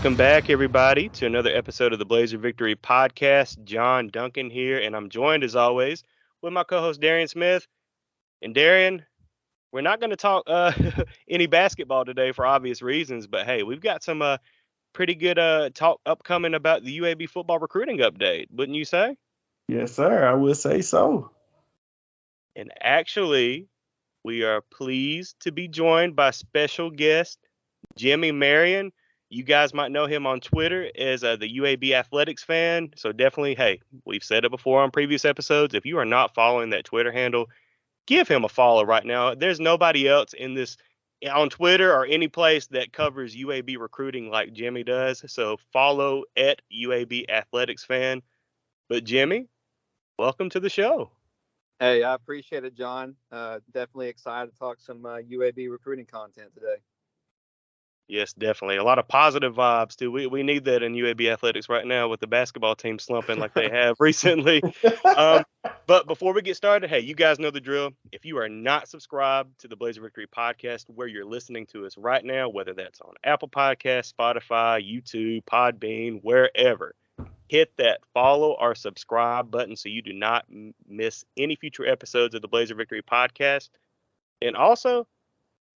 Welcome back, everybody, to another episode of the Blazer Victory Podcast. John Duncan here, and I'm joined, as always, with my co-host Darian Smith. And Darian, we're not going to talk any basketball today for obvious reasons, but hey, we've got some pretty good talk upcoming about the UAB football recruiting update, wouldn't you say? Yes, sir. I would say so. And actually, we are pleased to be joined by special guest Jimmy Marion. You guys might know him on Twitter as the UAB athletics fan. So definitely, hey, we've said it before on previous episodes. If you are not following that Twitter handle, give him a follow right now. There's nobody else in this on Twitter or any place that covers UAB recruiting like Jimmy does. So follow at UAB athletics fan. But Jimmy, welcome to the show. Hey, I appreciate it, John. Definitely excited to talk some UAB recruiting content today. Yes, definitely. A lot of positive vibes too. We need that in UAB athletics right now with the basketball team slumping like they have recently. But before we get started, hey, you guys know the drill. If you are not subscribed to the Blazer Victory podcast where you're listening to us right now, whether that's on Apple Podcasts, Spotify, YouTube, Podbean, wherever, hit that follow or subscribe button so you do not miss any future episodes of the Blazer Victory podcast. And also,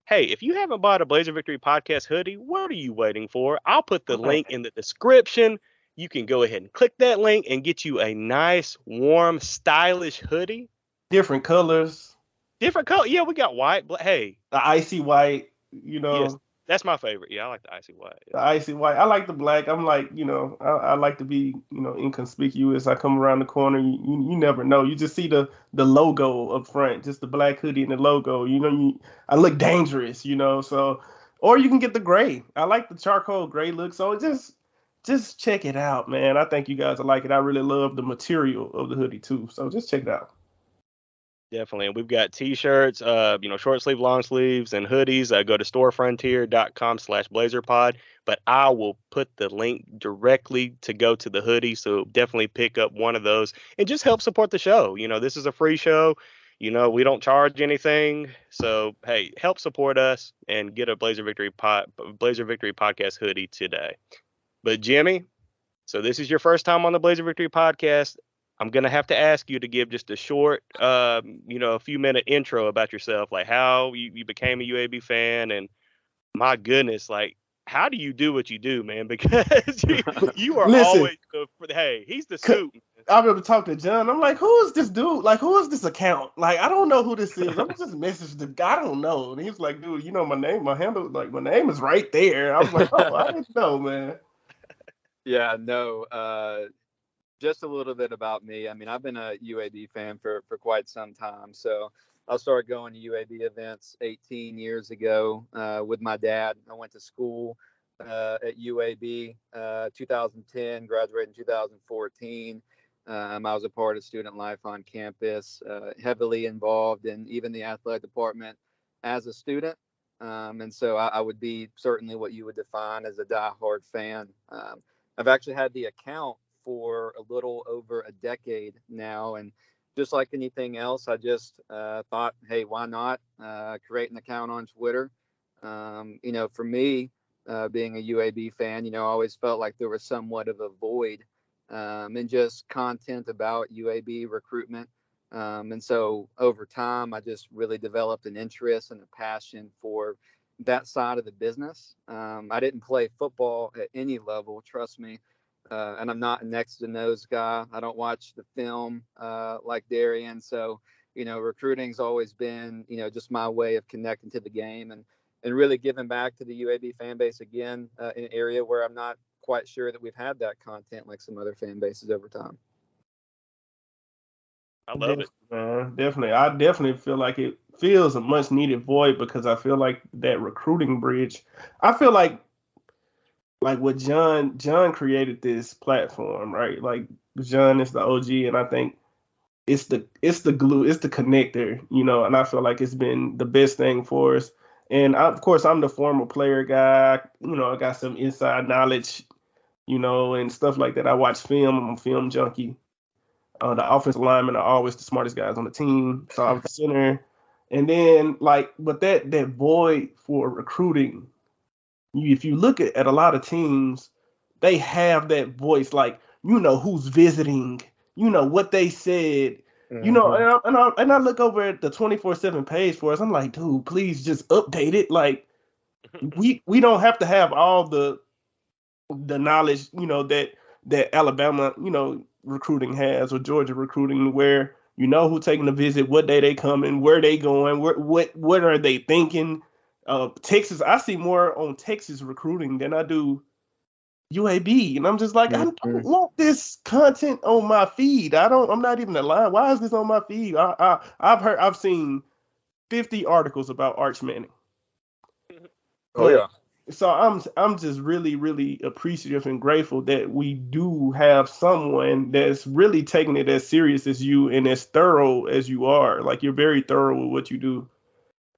hey, if you haven't bought a Blazer Victory Podcast hoodie, what are you waiting for? I'll put the link in the description. You can go ahead and click that link and get you a nice, warm, stylish hoodie. Different colors. Different color. Yeah, we got white. Hey. The icy white, you know. Yes, that's my favorite. Yeah, I like the icy white. Yeah. The icy white. I like the black. I'm like, I like to be, inconspicuous. I come around the corner. You never know. You just see the logo up front, just the black hoodie and the logo. I look dangerous, So, or you can get the gray. I like the charcoal gray look. So just check it out, man. I think you guys will like it. I really love the material of the hoodie too. So just check it out. Definitely. And we've got t-shirts, short sleeve, long sleeves, and hoodies. Go to storefrontier.com/blazerpod. But I will put the link directly to go to the hoodie. So definitely pick up one of those and just help support the show. This is a free show. We don't charge anything. So, hey, help support us and get a Blazer Victory Podcast hoodie today. But Jimmy, so this is your first time on the Blazer Victory Podcast. I'm going to have to ask you to give just a short, a few minute intro about yourself, like how you became a UAB fan. And my goodness, like, how do you do what you do, man? Because you are always, hey, he's the suit. I remember talking to John. I'm like, who is this dude? Like, who is this account? Like, I don't know who this is. I'm just message the guy. I don't know. And he was like, dude, my name, my handle, like, my name is right there. I was like, oh, I didn't know, man. Yeah, no. Just a little bit about me. I mean, I've been a UAB fan for quite some time. So I started going to UAB events 18 years ago with my dad. I went to school at UAB 2010, graduated in 2014. I was a part of student life on campus, heavily involved in even the athletic department as a student. And so I would be certainly what you would define as a diehard fan. I've actually had the account for a little over a decade now. And just like anything else, I just thought, hey, why not create an account on Twitter? For me, being a UAB fan, I always felt like there was somewhat of a void in just content about UAB recruitment. And so over time, I just really developed an interest and a passion for that side of the business. I didn't play football at any level, trust me. And I'm not an X's and O's guy. I don't watch the film like Darian. So, recruiting's always been, just my way of connecting to the game and really giving back to the UAB fan base again in an area where I'm not quite sure that we've had that content like some other fan bases over time. I love it, man. Definitely. I definitely feel like it fills a much needed void because I feel like that recruiting bridge, I feel like what John created this platform, right? Like John is the OG, and I think it's the glue, it's the connector, and I feel like it's been the best thing for us. And of course, I'm the former player guy, I got some inside knowledge, and stuff like that. I watch film, I'm a film junkie. The offensive linemen are always the smartest guys on the team, so I was the center. And then but that void for recruiting, if you look at a lot of teams, they have that voice, like, who's visiting, what they said, and I look over at the 24/7 page for us. I'm like, dude, please just update it. Like, we don't have to have all the knowledge, that Alabama, recruiting has, or Georgia recruiting, where who taking a visit, what day they coming, where they going, what are they thinking. Texas, I see more on Texas recruiting than I do UAB, and I'm just like, I don't want this content on my feed. I'm not even lying. Why is this on my feed? I've seen 50 articles about Arch Manning. Oh yeah. So I'm just really, really appreciative and grateful that we do have someone that's really taking it as serious as you and as thorough as you are. Like, you're very thorough with what you do,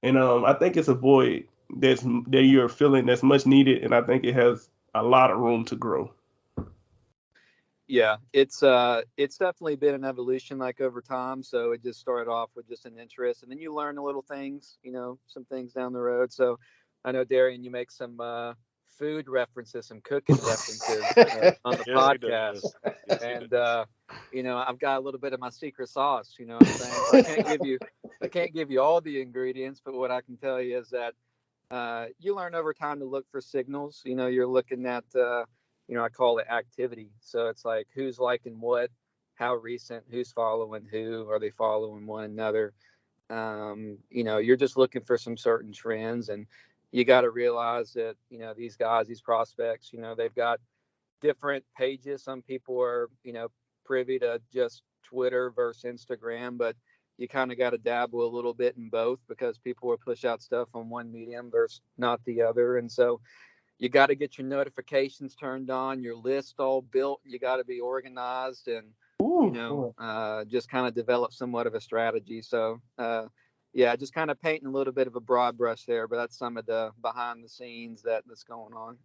and I think it's a void that you're feeling that's much needed, and I think it has a lot of room to grow. Yeah, it's definitely been an evolution, like, over time. So it just started off with just an interest, and then you learn the little things, some things down the road. So I know, Darian, you make some food references, some cooking references on the podcast, and I've got a little bit of my secret sauce. You know what I'm saying? So I can't give you all the ingredients, but what I can tell you is that you learn over time to look for signals. You're looking at I call it activity. So it's like, who's liking what, how recent, who's following who, are they following one another? You're just looking for some certain trends, and you got to realize that, these guys, these prospects, they've got different pages. Some people are, privy to just Twitter versus Instagram, but you kind of got to dabble a little bit in both, because people will push out stuff on one medium versus not the other. And so you got to get your notifications turned on, your list all built. You got to be organized, and just kind of develop somewhat of a strategy. So just kind of painting a little bit of a broad brush there, but that's some of the behind the scenes that's going on.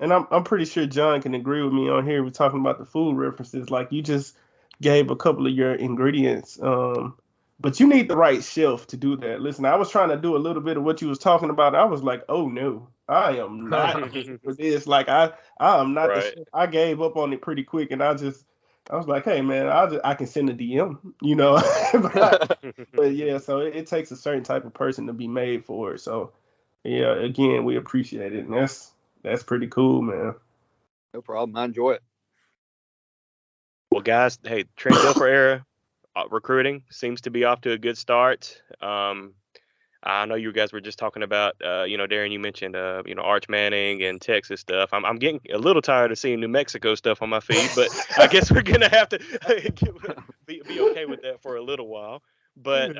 And I'm pretty sure John can agree with me on here. We're talking about the food references. Like, you just gave a couple of your ingredients, but you need the right shelf to do that. Listen, I was trying to do a little bit of what you was talking about. I was like, oh no, I am not for this. Like, I am not. Right. I gave up on it pretty quick, and I was like, hey man, I can send a DM, but yeah. So it takes a certain type of person to be made for it. So yeah, again, we appreciate it, and that's pretty cool, man. No problem. I enjoy it. Well, guys, hey, Trent Dilfer era recruiting seems to be off to a good start. I know you guys were just talking about, Darren, you mentioned, Arch Manning and Texas stuff. I'm getting a little tired of seeing New Mexico stuff on my feed, but I guess we're gonna have to be okay with that for a little while. But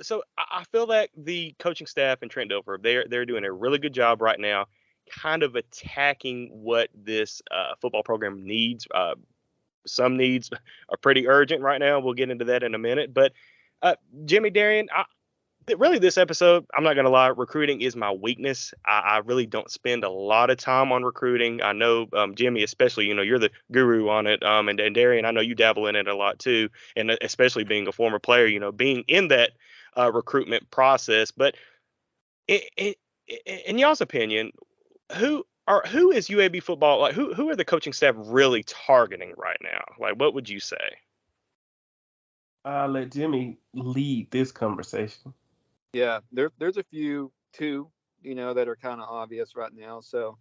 so I feel like the coaching staff and Trent Dilfer, they're doing a really good job right now, kind of attacking what this football program needs. Some needs are pretty urgent right now. We'll get into that in a minute. But Jimmy, Darian, really this episode, I'm not going to lie, recruiting is my weakness. I really don't spend a lot of time on recruiting. I know, Jimmy, especially, you're the guru on it. And Darian, I know you dabble in it a lot too. And especially being a former player, being in that recruitment process. But in y'all's opinion, who is UAB football, like, who are the coaching staff really targeting right now? Like, what would you say? I'll let Jimmy lead this conversation. Yeah, there's a few too, that are kind of obvious right now. So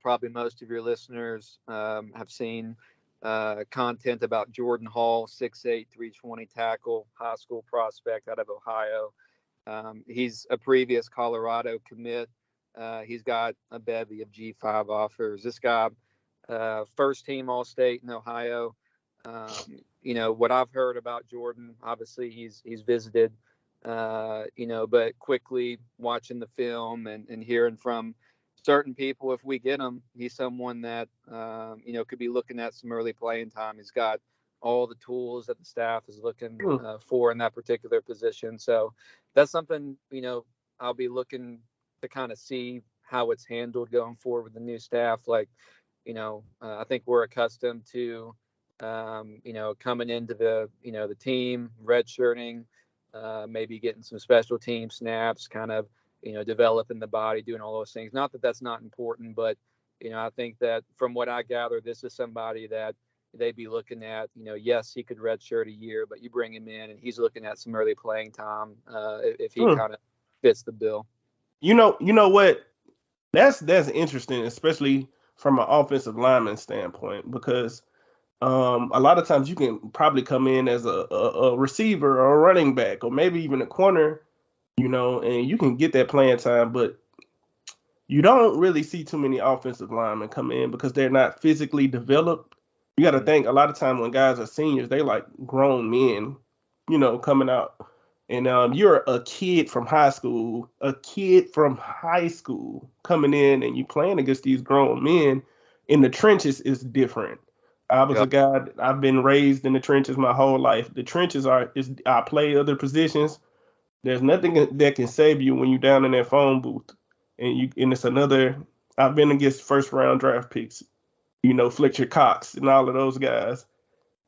probably most of your listeners have seen content about Jordan Hall, 6'8", 320 tackle, high school prospect out of Ohio. He's a previous Colorado commit. He's got a bevy of G5 offers. This guy, first team All-State in Ohio. What I've heard about Jordan, obviously he's visited, but quickly watching the film and hearing from certain people, if we get him, he's someone that, could be looking at some early playing time. He's got all the tools that the staff is looking for in that particular position. So that's something, I'll be looking to kind of see how it's handled going forward with the new staff. Like, I think we're accustomed to, coming into the team, redshirting, maybe getting some special team snaps, kind of, developing the body, doing all those things. Not that that's not important, but, I think that from what I gather, this is somebody that they'd be looking at. Yes, he could redshirt a year, but you bring him in and he's looking at some early playing time if he kind of fits the bill. You know what? That's interesting, especially from an offensive lineman standpoint, because a lot of times you can probably come in as a receiver or a running back or maybe even a corner, and you can get that playing time, but you don't really see too many offensive linemen come in because they're not physically developed. You got to think a lot of time when guys are seniors, they like grown men, coming out. And you're a kid from high school coming in and you playing against these grown men in the trenches is different. I was a guy, I've been raised in the trenches my whole life. The trenches I play other positions. There's nothing that can save you when you're down in that phone booth. And it's another, I've been against first round draft picks, Fletcher Cox and all of those guys.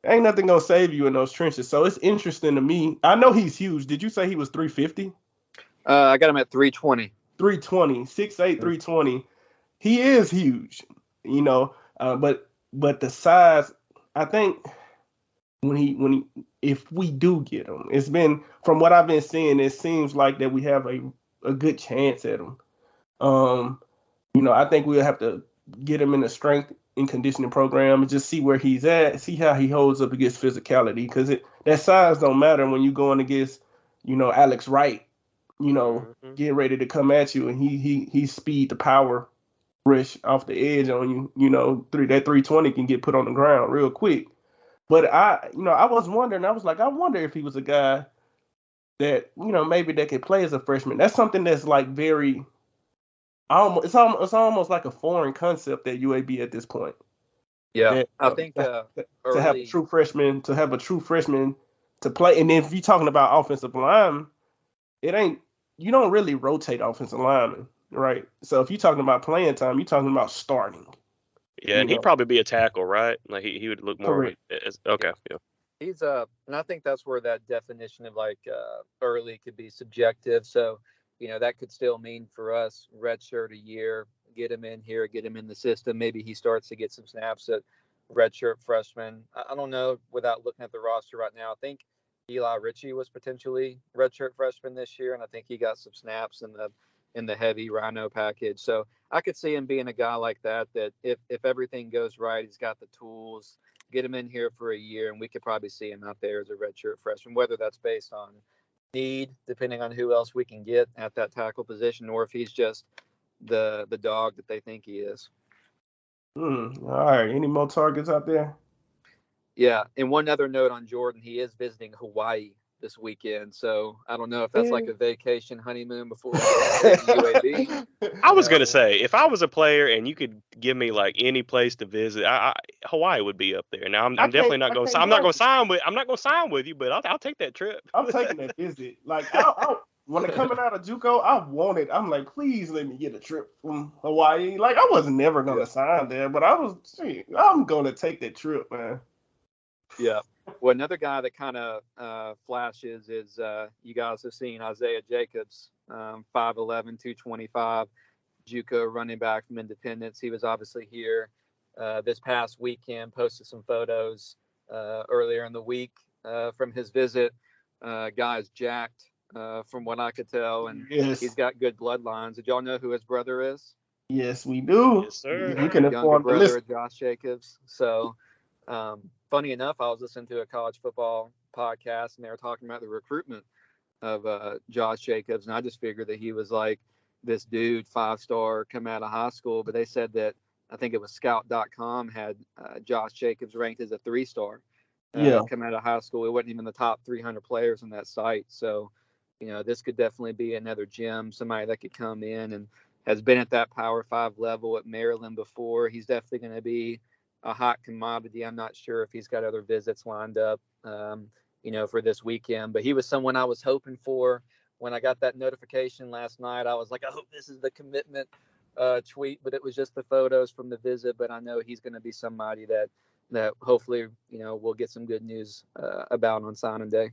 Ain't nothing gonna save you in those trenches. So it's interesting to me. I know he's huge. Did you say he was 350? I got him at 320. 320, 6'8", 320. He is huge, but the size, I think if we do get him, it's been, from what I've been seeing, it seems like that we have a good chance at him. I think we'll have to get him in a strength and conditioning program and just see where he's at, see how he holds up against physicality, because that size don't matter when you're going against, Alex Wright, getting ready to come at you, and he speed the power rush off the edge on you, that 320 can get put on the ground real quick. But I was wondering, I was like, I wonder if he was a guy that, maybe that could play as a freshman. That's something that's like very, it's almost like a foreign concept at UAB at this point. Yeah, I think to have a true freshman to play, and then if you're talking about offensive line, you don't really rotate offensive linemen, right? So if you're talking about playing time, you're talking about starting. Yeah, and he'd probably be a tackle, right? Like he would look more. Okay, yeah. He's and I think that's where that definition of like early could be subjective. So, that could still mean for us redshirt a year, get him in here, get him in the system. Maybe he starts to get some snaps at redshirt freshman. I don't know without looking at the roster right now. I think Eli Ritchie was potentially redshirt freshman this year, and I think he got some snaps in the heavy Rhino package. So I could see him being a guy like that if everything goes right, he's got the tools, get him in here for a year, and we could probably see him out there as a redshirt freshman, whether that's based on need, depending on who else we can get at that tackle position, or if he's just the dog that they think he is. All right. Any more targets out there? Yeah. And one other note on Jordan, he is visiting Hawaii this weekend. So I don't know if that's like a vacation honeymoon before UAB. I was gonna say, if I was a player and you could give me like any place to visit, Hawaii would be up there. Now I'm definitely not going. I'm not going to sign with you, but I'll take that trip. I'm taking that visit. Like when it coming out of JUCO, I'm like, please let me get a trip from Hawaii. Like I was never gonna sign there, but I'm gonna take that trip, man. Yeah. Well, another guy that kind of flashes is you guys have seen Isaiah Jacobs, 5'11", 225, JUCO running back from Independence. He was obviously here this past weekend, posted some photos earlier in the week from his visit. Guy's jacked from what I could tell, and he's got good bloodlines. Did y'all know who his brother is? Yes, we do. Yes, sir. You can inform the list. Josh Jacobs. So funny enough, I was listening to a college football podcast, and they were talking about the recruitment of Josh Jacobs, and I just figured that he was like this dude, 5-star, come out of high school. But they said that I think it was Scout.com had Josh Jacobs ranked as a 3-star. Come out of high school. It wasn't even the top 300 players on that site. So, this could definitely be another gem, somebody that could come in and has been at that Power 5 level at Maryland before. He's definitely going to be a hot commodity. I'm not sure if he's got other visits lined up, for this weekend. But he was someone I was hoping for. When I got that notification last night, I was like, I hope this is the commitment tweet, but it was just the photos from the visit. But I know he's going to be somebody that hopefully, we'll get some good news about on signing day.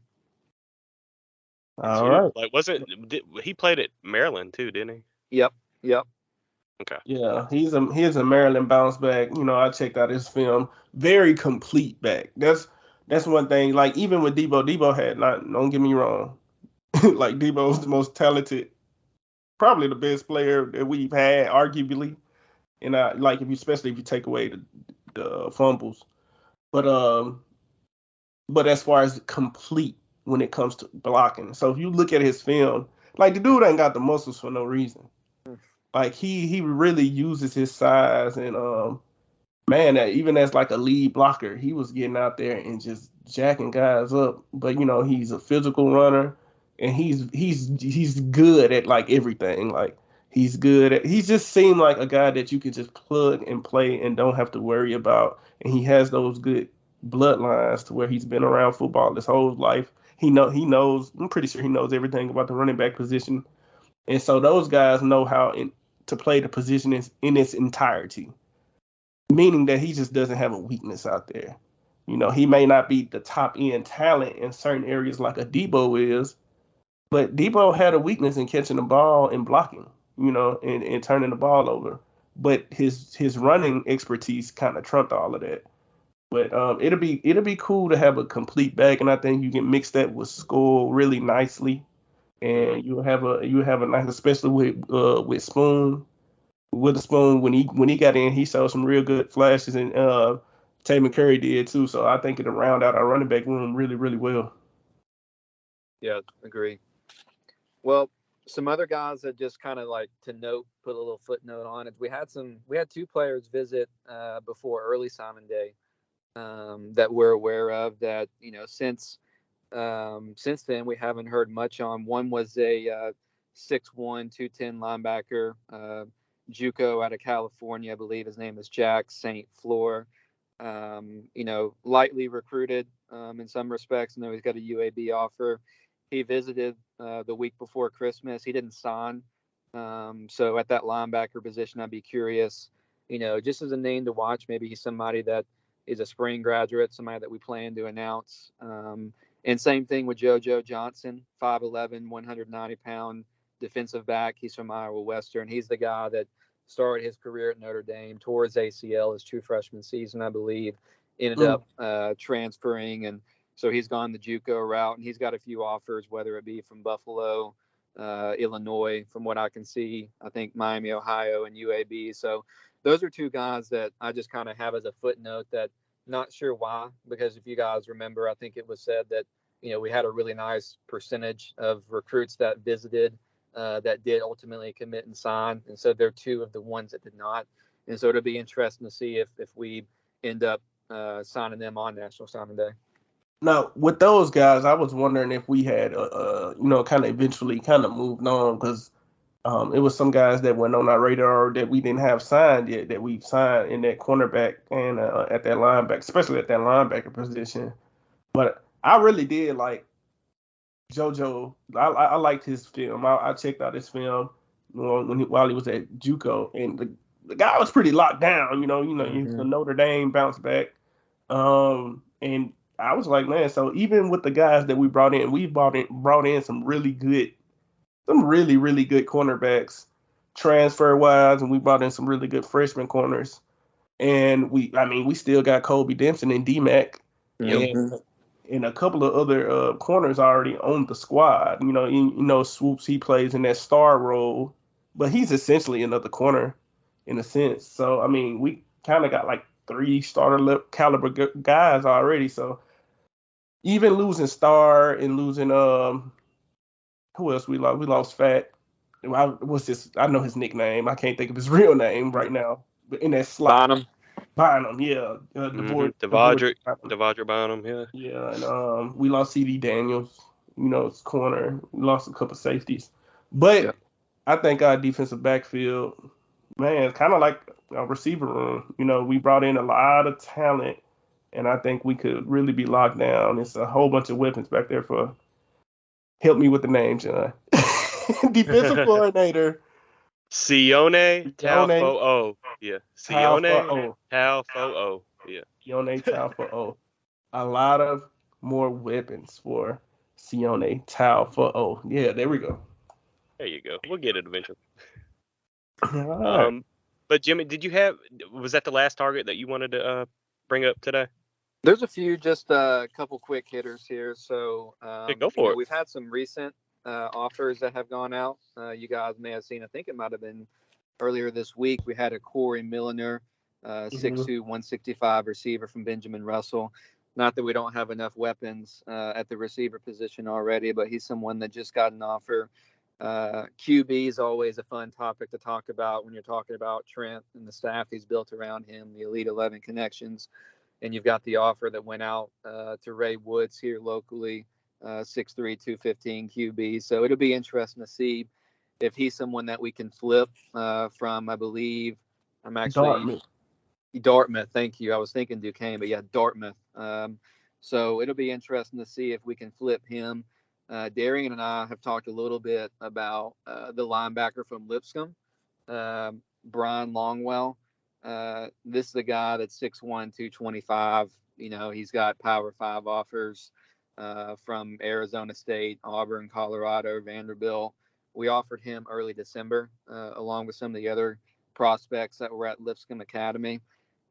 All right. Like, he played at Maryland too, didn't he? Yep. Okay. Yeah, he's a Maryland bounce back. I checked out his film. Very complete back. That's one thing. Like even with Debo had not. Don't get me wrong. Like Debo's the most talented, probably the best player that we've had, arguably. And like especially if you take away the fumbles. But but as far as complete when it comes to blocking. So if you look at his film, like the dude ain't got the muscles for no reason. Like he really uses his size and man, even as like a lead blocker, he was getting out there and just jacking guys up. But he's a physical runner and he's good at like everything. Like he just seemed like a guy that you could just plug and play and don't have to worry about. And he has those good bloodlines to where he's been around football his whole life. He knows, I'm pretty sure he knows everything about the running back position. And so those guys know to play the position in its entirety, meaning that he just doesn't have a weakness out there. He may not be the top end talent in certain areas like a Debo is, but Debo had a weakness in catching the ball and blocking, and turning the ball over. But his running expertise kind of trumped all of that. But it'll be cool to have a complete bag, and I think you can mix that with Skull really nicely, and you have a nice, especially with Spoon. With the Spoon, when he got in, he showed some real good flashes, and Tay McCurry did too. So I think it'll round out our running back room really, really well. Yeah, agree. Well, some other guys that just kind of like to note, put a little footnote on it. We had two players visit before early signing day that we're aware of that since then we haven't heard much on. One was a 6'1", 210 linebacker, JUCO out of California, I believe his name is Jack St. Fleur. Lightly recruited in some respects. I know he's got a UAB offer. He visited the week before Christmas. He didn't sign. So at that linebacker position, I'd be curious, just as a name to watch. Maybe he's somebody that is a spring graduate, somebody that we plan to announce. And same thing with JoJo Johnson, 5'11", 190-pound defensive back. He's from Iowa Western. He's the guy that started his career at Notre Dame, tore his ACL his true freshman season, I believe, ended up transferring. And so he's gone the JUCO route, and he's got a few offers, whether it be from Buffalo, Illinois, from what I can see, I think Miami, Ohio, and UAB. So those are two guys that I just kind of have as a footnote that not sure why, because if you guys remember, I think it was said that, we had a really nice percentage of recruits that visited that did ultimately commit and sign. And so they're two of the ones that did not. And so it'll be interesting to see if we end up signing them on National Signing Day. Now, with those guys, I was wondering if we had, kind of eventually kind of moved on because it was some guys that went on our radar that we didn't have signed yet that we've signed in that cornerback and at that linebacker, especially at that linebacker position. But I really did like JoJo. I liked his film. I checked out his film while he was at JUCO, and the guy was pretty locked down. He's a Notre Dame bounce back. And I was like, man, so even with the guys that we brought in, we brought in some really, really good cornerbacks transfer wise, and we brought in some really good freshman corners. And we still got Kobe Dempsey and D-Mac and a couple of other corners already on the squad. Swoops, he plays in that star role, but he's essentially another corner in a sense. So, we kind of got like 3 starter caliber guys already. So even losing Star and losing who else we lost? We lost Fat. What's his? I know his nickname. I can't think of his real name right now. But in that slot, Bonham, yeah, Devondre Bonham, yeah. Yeah, and we lost CD Daniels. It's corner. We lost a couple safeties, but I think our defensive backfield, man, it's kind of like a receiver room. We brought in a lot of talent, and I think we could really be locked down. It's a whole bunch of weapons back there for. Help me with the name, John. Defensive coordinator. Sione Taufo. Yeah. Sione Taufo. Yeah. Sione Taufo. A lot of more weapons for Sione Taufo. Yeah, there we go. There you go. We'll get it eventually. All right. But Jimmy, was that the last target that you wanted to bring up today? There's a few, just a couple quick hitters here. So, Yeah, go for it. we've had some recent offers that have gone out. You guys may have seen, I think it might have been earlier this week. We had a Corey Milliner, 6'2", 165 receiver from Benjamin Russell. Not that we don't have enough weapons at the receiver position already, but he's someone that just got an offer. QB is always a fun topic to talk about when you're talking about Trent and the staff he's built around him, the Elite 11 connections. And you've got the offer that went out to Ray Woods here locally, 6'3", 215 QB. So it'll be interesting to see if he's someone that we can flip from, I believe, Dartmouth. Thank you. I was thinking Duquesne, but yeah, Dartmouth. So it'll be interesting to see if we can flip him. Darian and I have talked a little bit about the linebacker from Lipscomb, Brian Longwell. This is a guy that's 6'1", 225. He's got Power 5 offers from Arizona State, Auburn, Colorado, Vanderbilt. We offered him early December, along with some of the other prospects that were at Lipscomb Academy.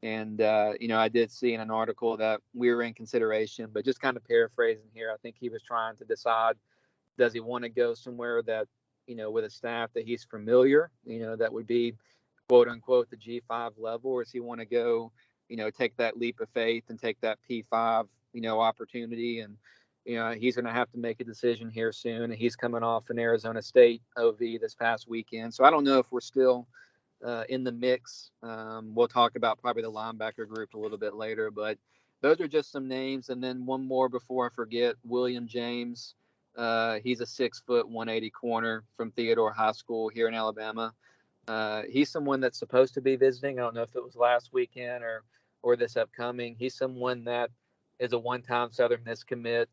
And, I did see in an article that we were in consideration, but just kind of paraphrasing here, I think he was trying to decide, does he want to go somewhere that, with a staff that he's familiar, that would be quote unquote the G5 level, or does he want to go, take that leap of faith and take that P5, opportunity? And, he's going to have to make a decision here soon. And he's coming off an Arizona State OV this past weekend. So I don't know if we're still in the mix. We'll talk about probably the linebacker group a little bit later, but those are just some names. And then one more before I forget, William James. He's a 6 foot 180 corner from Theodore High School here in Alabama. He's someone that's supposed to be visiting. I don't know if it was last weekend or this upcoming. He's someone that is a one-time Southern Miss commit.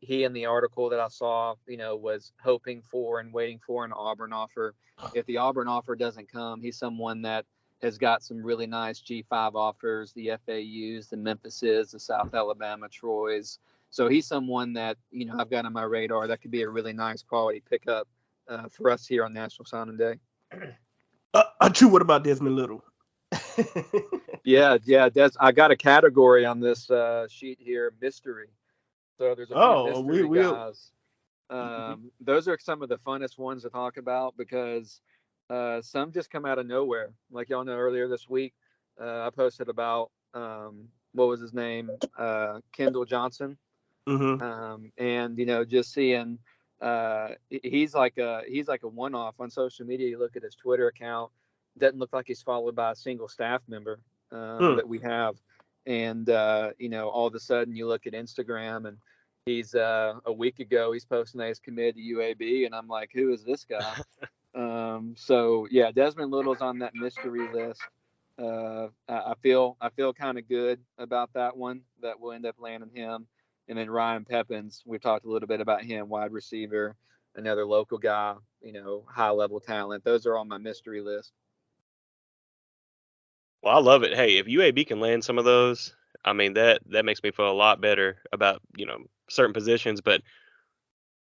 He, in the article that I saw, was hoping for and waiting for an Auburn offer. If the Auburn offer doesn't come, he's someone that has got some really nice G5 offers, the FAUs, the Memphises, the South Alabama Troys. So he's someone that, I've got on my radar that could be a really nice quality pickup for us here on National Signing Day. What about Desmond Little? Yeah. I got a category on this sheet here, mystery. So there's a few mystery guys. Those are some of the funnest ones to talk about because some just come out of nowhere. Like y'all know, earlier this week, I posted about what was his name, Kendall Johnson, and just seeing he's like a one-off on social media. You look at his Twitter account, doesn't look like he's followed by a single staff member that we have. And, all of a sudden you look at Instagram and he's a week ago, he's posting that he's committed to UAB. And I'm like, who is this guy? So, yeah, Desmond Little's on that mystery list. I feel kind of good about that one, that we'll end up landing him. And then Ryan Peppins, we talked a little bit about him, wide receiver, another local guy, high-level talent. Those are on my mystery list. Well, I love it. Hey, if UAB can land some of those, I mean that makes me feel a lot better about certain positions. But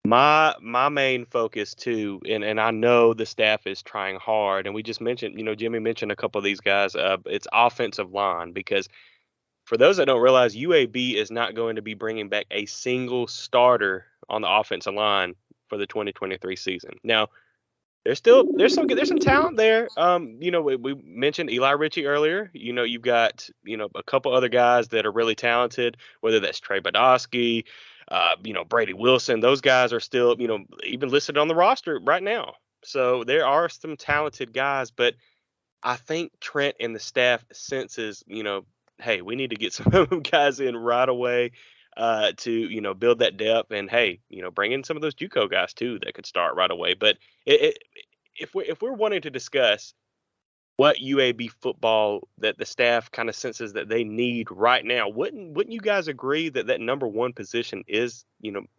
my main focus too, and I know the staff is trying hard, and we just mentioned, Jimmy mentioned a couple of these guys. It's offensive line, because for those that don't realize, UAB is not going to be bringing back a single starter on the offensive line for the 2023 season. Now, there's some talent there. We mentioned Eli Ritchie earlier. You've got a couple other guys that are really talented, whether that's Trey Badowski, Brady Wilson. Those guys are still even listed on the roster right now. So there are some talented guys, but I think Trent and the staff senses, hey, we need to get some guys in right away to build that depth, and hey, bring in some of those JUCO guys too that could start right away. But if we're wanting to discuss what UAB football that the staff kind of senses that they need right now, wouldn't you guys agree that number one position is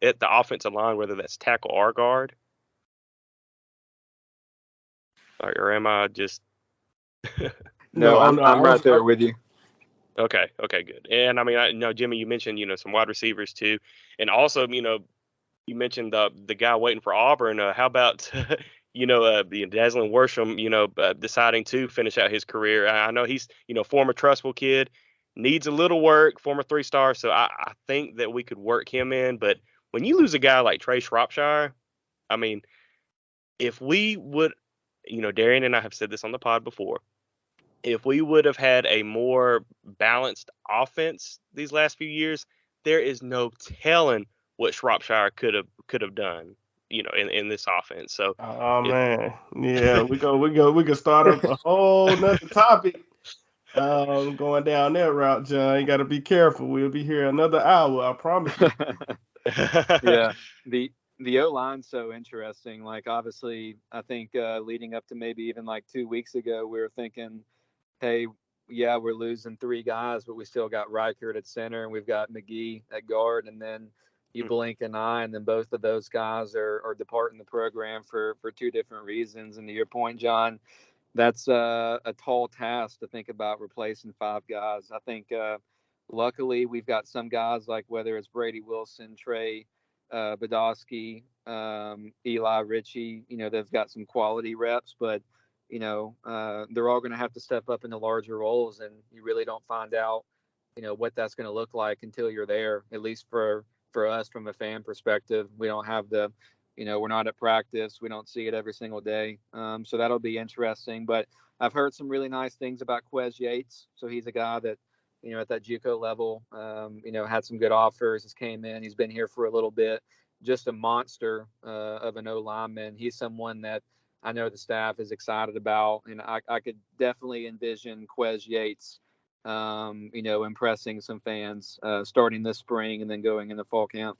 at the offensive line, whether that's tackle or guard? Or am I just No, I'm right there with you. Okay, good. And I mean, I know, Jimmy, you mentioned some wide receivers too, and also you mentioned the guy waiting for Auburn. How about the Dazzling Worsham, deciding to finish out his career. I know he's, former Trustful kid, needs a little work, former 3-star. So I think that we could work him in. But when you lose a guy like Trey Shropshire, I mean, if we would, Darian and I have said this on the pod before, if we would have had a more balanced offense these last few years, there is no telling what Shropshire could have done, in this offense. So, Oh if man, yeah, we can start up a whole nother topic. Going down that route, John. You got to be careful. We'll be here another hour. I promise you. Yeah, the O line's so interesting. Like, obviously, I think leading up to maybe even like 2 weeks ago, we were thinking, hey, yeah, we're losing 3 guys, but we still got Reichert at center and we've got McGee at guard. And then you blink an eye, and then both of those guys are departing the program for 2 different reasons. And to your point, John, that's a tall task to think about replacing 5 guys. I think luckily we've got some guys, like whether it's Brady Wilson, Trey Badowski, Eli Ritchie, they've got some quality reps, but they're all going to have to step up into larger roles, and you really don't find out, what that's going to look like until you're there. At least for us, from a fan perspective, we don't have we're not at practice. We don't see it every single day. So that'll be interesting. But I've heard some really nice things about Quez Yates. So he's a guy that, at that JUCO level, had some good offers. Just came in. He's been here for a little bit. Just a monster of an O lineman. He's someone that I know the staff is excited about, and I could definitely envision Quez Yates, impressing some fans starting this spring and then going into fall camp.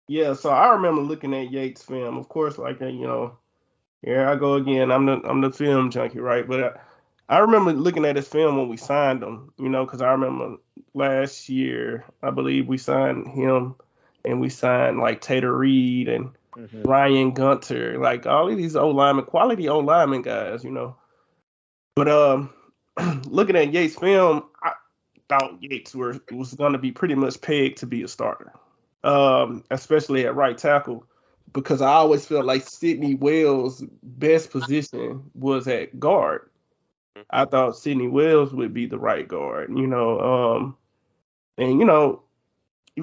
Yeah, so I remember looking at Yates' film. Of course, like here I go again. I'm the film junkie, right? But I remember looking at his film when we signed him, because I remember last year, I believe we signed him, and we signed like Tater Reed and Ryan Gunter, like all of these quality O lineman guys, But looking at Yates' film, I thought Yates was going to be pretty much pegged to be a starter, especially at right tackle, because I always felt like Sidney Wells' best position was at guard. I thought Sidney Wells would be the right guard, and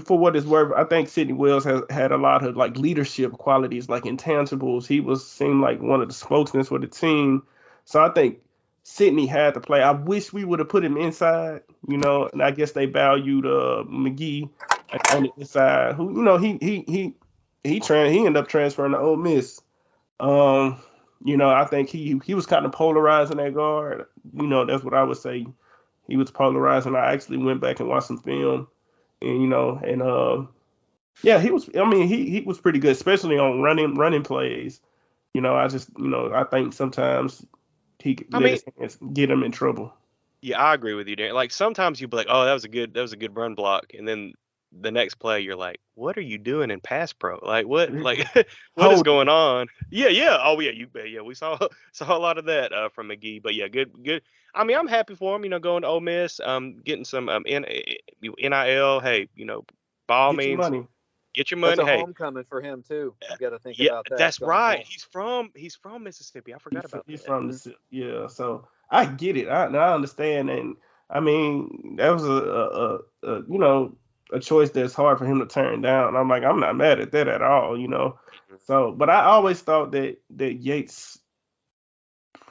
for what it's worth, I think Sidney Wells has had a lot of like leadership qualities, like intangibles. He seemed like one of the spokesmen for the team. So I think Sidney had to play. I wish we would have put him inside, and I guess they valued McGee on the inside, who, he ended up transferring to Ole Miss. I think he was kind of polarizing that guard. That's what I would say. He was polarizing. I actually went back and watched some film. And yeah, he was. I mean, he was pretty good, especially on running plays. I think sometimes he could his hands get him in trouble. Yeah, I agree with you, Dan. Like sometimes you'll be like, "Oh, that was a good run block," and then the next play you're like, "What are you doing in pass pro? Like what? Like what is going on?" Yeah, yeah. Oh yeah, yeah. We saw a lot of that from McGee, but yeah, good. I mean, I'm happy for him. Going to Ole Miss, getting some NIL. Hey, by all Get your means, money. get your That's money. a Hey, homecoming for him too. You got to think yeah, about that. that's going right. home. He's from Mississippi. I forgot about He's that. from yeah. So I get it. I understand, and I mean that was a choice that's hard for him to turn down. I'm like, I'm not mad at that at all. So, but I always thought that Yates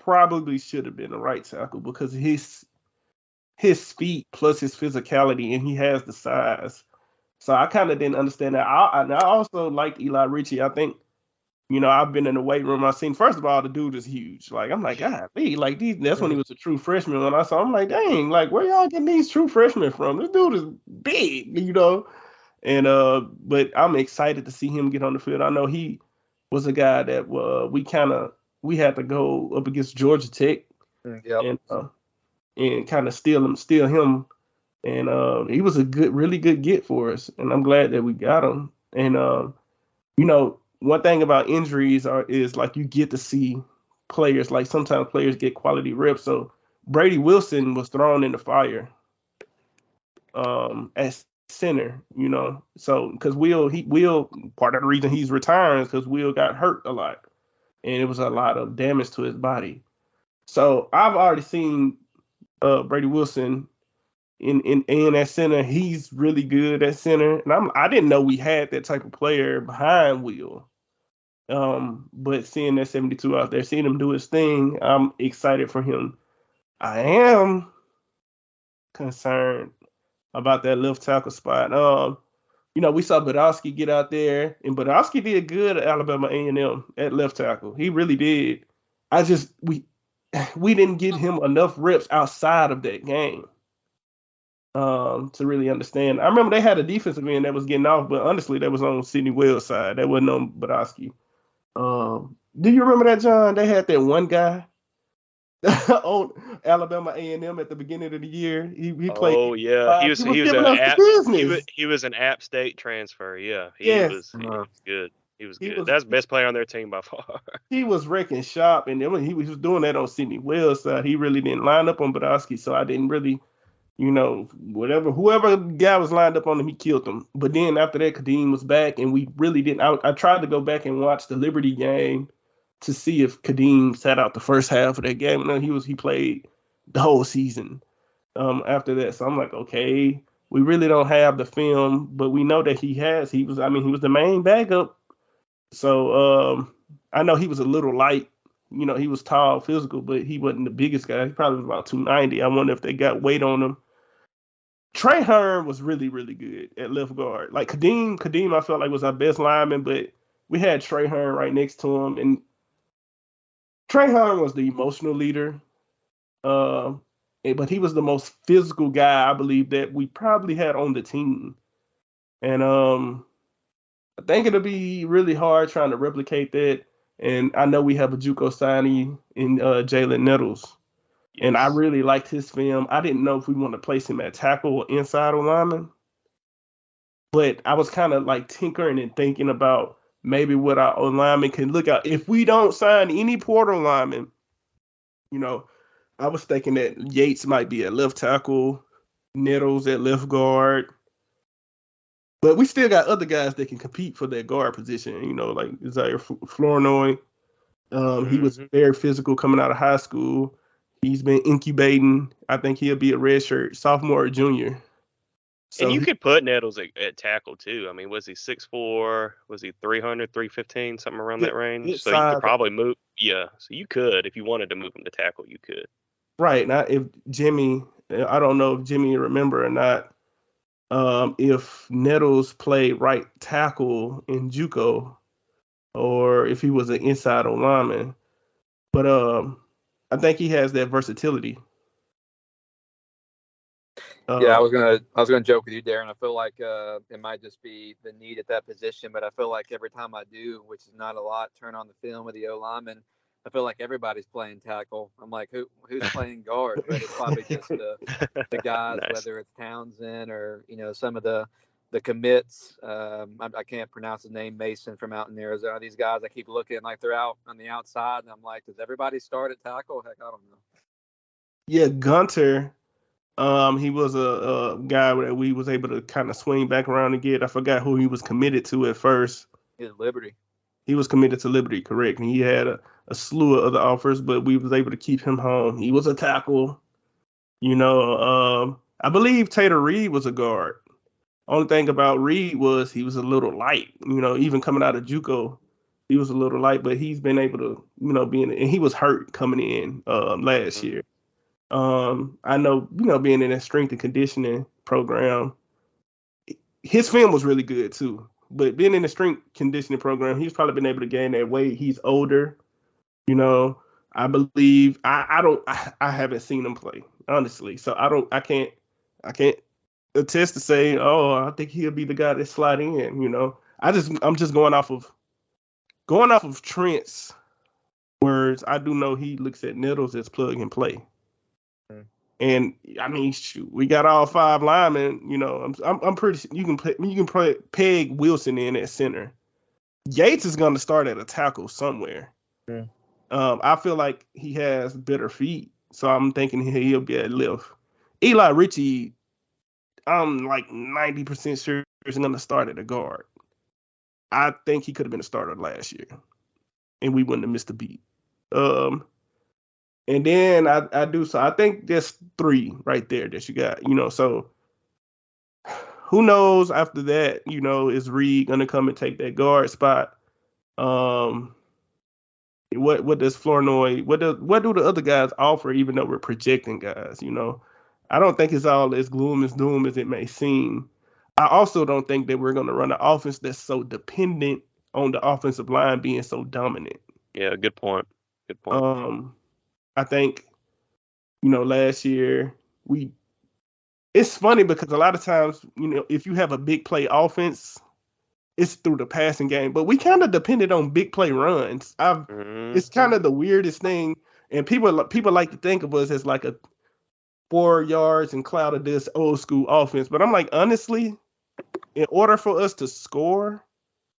probably should have been a right tackle because his speed plus his physicality, and he has the size. So I kind of didn't understand that. I also liked Eli Ritchie. I think, I've been in the weight room. I've seen, first of all, the dude is huge. Like, I'm like, God, like that's when he was a true freshman. When I saw him, like, dang, like, where y'all getting these true freshmen from? This dude is big. And but I'm excited to see him get on the field. I know he was a guy that we had to go up against Georgia Tech Yep. and kind of steal him. And he was a really good get for us, and I'm glad that we got him. And one thing about injuries is like you get to see players, like sometimes players get quality reps. So Brady Wilson was thrown in the fire as center, so because Will part of the reason he's retiring is because Will got hurt a lot. and it was a lot of damage to his body. So I've already seen Brady Wilson in at center. He's really good at center, and I didn't know we had that type of player behind Will. But seeing that 72 out there, seeing him do his thing, I'm excited for him. I am concerned about that left tackle spot. We saw Badowski get out there, and Badowski did good at Alabama A&M at left tackle. He really did. We didn't get him enough reps outside of that game to really understand. I remember they had a defensive end that was getting off, but honestly, that was on Sidney Wells' side. That wasn't on Badowski. Do you remember that, John? They had that one guy on Alabama A&M at the beginning of the year. He played. Oh yeah, He was giving us the business. He was an App State transfer. Yeah, he Yes. was good. He was good. was- That's the best player on their team by far. He was wrecking shop, and then when he was doing that on Sidney Wells' side, he really didn't line up on Badowski, so I didn't really, whoever guy was lined up on him, he killed him. But then after that, Kadeem was back, and we really didn't. I tried to go back and watch the Liberty game to see if Kadeem sat out the first half of that game. And he played the whole season after that. So I'm like, okay, we really don't have the film, but we know that he was the main backup. So I know he was a little light. He was tall, physical, but he wasn't the biggest guy. He probably was about 290. I wonder if they got weight on him. Trey Hearn was really, really good at left guard. Like Kadeem, I felt like was our best lineman, but we had Trey Hearn right next to him, and Trey Hearn was the emotional leader, but he was the most physical guy I believe that we probably had on the team, and I think it'll be really hard trying to replicate that. And I know we have a JUCO signee in Jalen Nettles, and I really liked his film. I didn't know if we want to place him at tackle or inside lineman, but I was kind of like tinkering and thinking about maybe what our lineman can look at. If we don't sign any portal linemen, I was thinking that Yates might be at left tackle, Nettles at left guard. But we still got other guys that can compete for that guard position, like Zaire Flournoy. He was very physical coming out of high school. He's been incubating. I think he'll be a redshirt sophomore or junior. So and you could put Nettles at tackle too. I mean, was he 6'4"? Was he 300, 315, something around that range? So you could probably move. Yeah, so you could, if you wanted to move him to tackle, you could. Right. Now, if Jimmy, I don't know if Jimmy remember or not, if Nettles played right tackle in JUCO or if he was an inside lineman. But I think he has that versatility. Yeah, I was gonna joke with you, Darren. I feel like it might just be the need at that position, but I feel like every time I do, which is not a lot, turn on the film with the O lineman, I feel like everybody's playing tackle. I'm like, who's playing guard? But it's probably just the guys, Nice. whether it's Townsend or some of the commits. I can't pronounce his name, Mason from out in Arizona. These guys, I keep looking like they're out on the outside, and I'm like, does everybody start at tackle? Heck, I don't know. Yeah, Gunter. He was a guy that we was able to kind of swing back around and get. I forgot who he was committed to at first. He's Liberty. He was committed to Liberty, correct? And he had a slew of other offers, but we was able to keep him home. He was a tackle. I believe Tater Reed was a guard. Only thing about Reed was he was a little light. Even coming out of JUCO, he was a little light, but he's been able to, and he was hurt coming in last year. I know, being in a strength and conditioning program, his film was really good too. But being in the strength conditioning program, he's probably been able to gain that weight. He's older, I believe. I haven't seen him play, honestly. So I can't attest to say, I think he'll be the guy that slide in. I'm just going off of Trent's words. I do know he looks at Nettles as plug and play. And I mean, shoot, we got all five linemen. I'm pretty. You can peg Wilson in at center. Yates is going to start at a tackle somewhere. Yeah. I feel like he has better feet, so I'm thinking he'll be at left. Eli Ritchie, I'm like 90% sure he's going to start at a guard. I think he could have been a starter last year. and we wouldn't have missed a beat. And then I do so. I think there's 3 right there that you got. So who knows after that? Is Reed gonna come and take that guard spot? What does Flournoy? What do the other guys offer? Even though we're projecting guys, I don't think it's all as gloom as doom as it may seem. I also don't think that we're gonna run an offense that's so dependent on the offensive line being so dominant. Yeah, good point. Good point. I think, last year it's funny because a lot of times, if you have a big play offense, it's through the passing game, but we kind of depended on big play runs. It's kind of the weirdest thing, and people like to think of us as like a 4 yards and cloud of this old school offense, but I'm like, honestly, in order for us to score,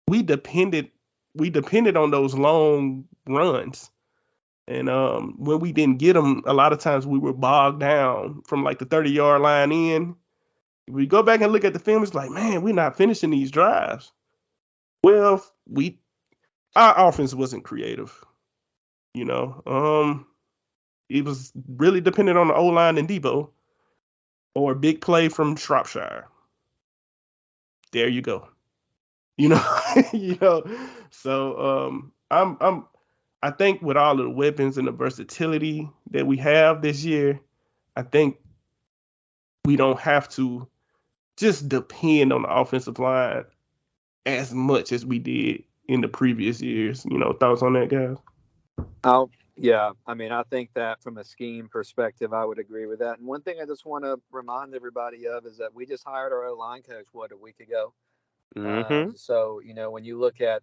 we depended on those long runs. And when we didn't get them, a lot of times we were bogged down from like the 30-yard line in. If we go back and look at the film, it's like, man, we're not finishing these drives. Well, our offense wasn't creative. It was really dependent on the O-line and Debo or a big play from Shropshire. There you go. So I think with all of the weapons and the versatility that we have this year, I think we don't have to just depend on the offensive line as much as we did in the previous years. Thoughts on that, guys? Yeah. I mean, I think that from a scheme perspective, I would agree with that. And one thing I just want to remind everybody of is that we just hired our O-line coach, a week ago? So, when you look at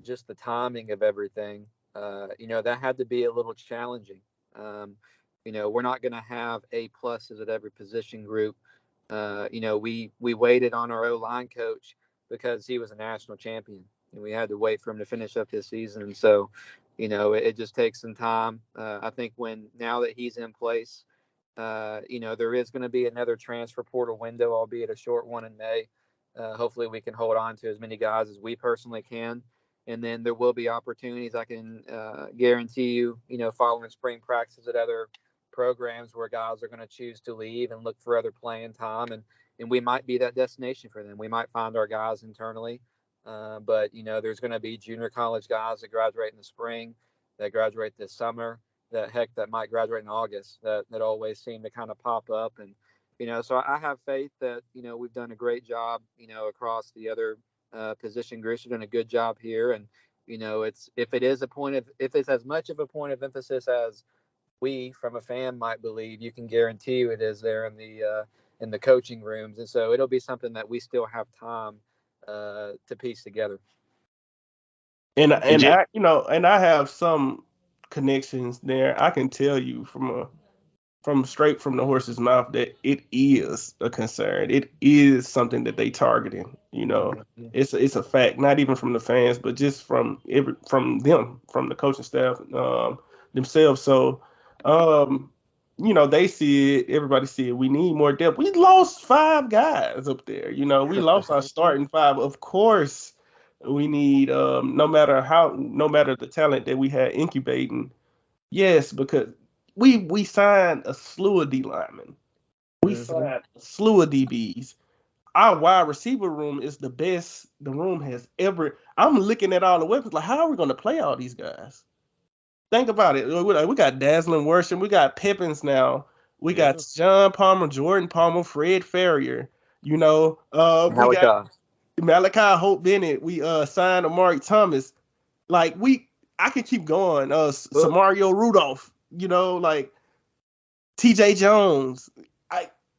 just the timing of everything, that had to be a little challenging. We're not going to have A pluses at every position group. We waited on our O-line coach because he was a national champion and we had to wait for him to finish up his season. And so, it just takes some time. I think now that he's in place, there is going to be another transfer portal window, albeit a short one in May. Hopefully we can hold on to as many guys as we personally can. And then there will be opportunities, I can guarantee you, following spring practices at other programs where guys are going to choose to leave and look for other playing time. And we might be that destination for them. We might find our guys internally. But, there's going to be junior college guys that graduate in the spring, that graduate this summer, that might graduate in August, that always seem to kind of pop up. And, so I have faith that, we've done a great job, across the other position groups. We've done a good job here. And, if it's as much of a point of emphasis as we from a fan might believe, you can guarantee you it is there in the coaching rooms. And so it'll be something that we still have time to piece together. And I have some connections there. I can tell you from straight from the horse's mouth that it is a concern. It is something that they targeting. It's a fact. Not even from the fans, but just from them, from the coaching staff themselves. So, they see it. Everybody see it. We need more depth. We lost 5 guys up there. We lost our starting 5. Of course, we need no matter the talent that we had incubating. Yes, because we signed a slew of D linemen. We signed a slew of DBs. Our wide receiver room is the best the room has ever. I'm looking at all the weapons like, how are we going to play all these guys? Think about it. We got Dazzling Worsham. We got Pippins now. We got John Palmer, Jordan Palmer, Fred Ferrier. We got Malachi Hope Bennett. We signed Amari Thomas. Like I could keep going. Samario Rudolph. TJ Jones.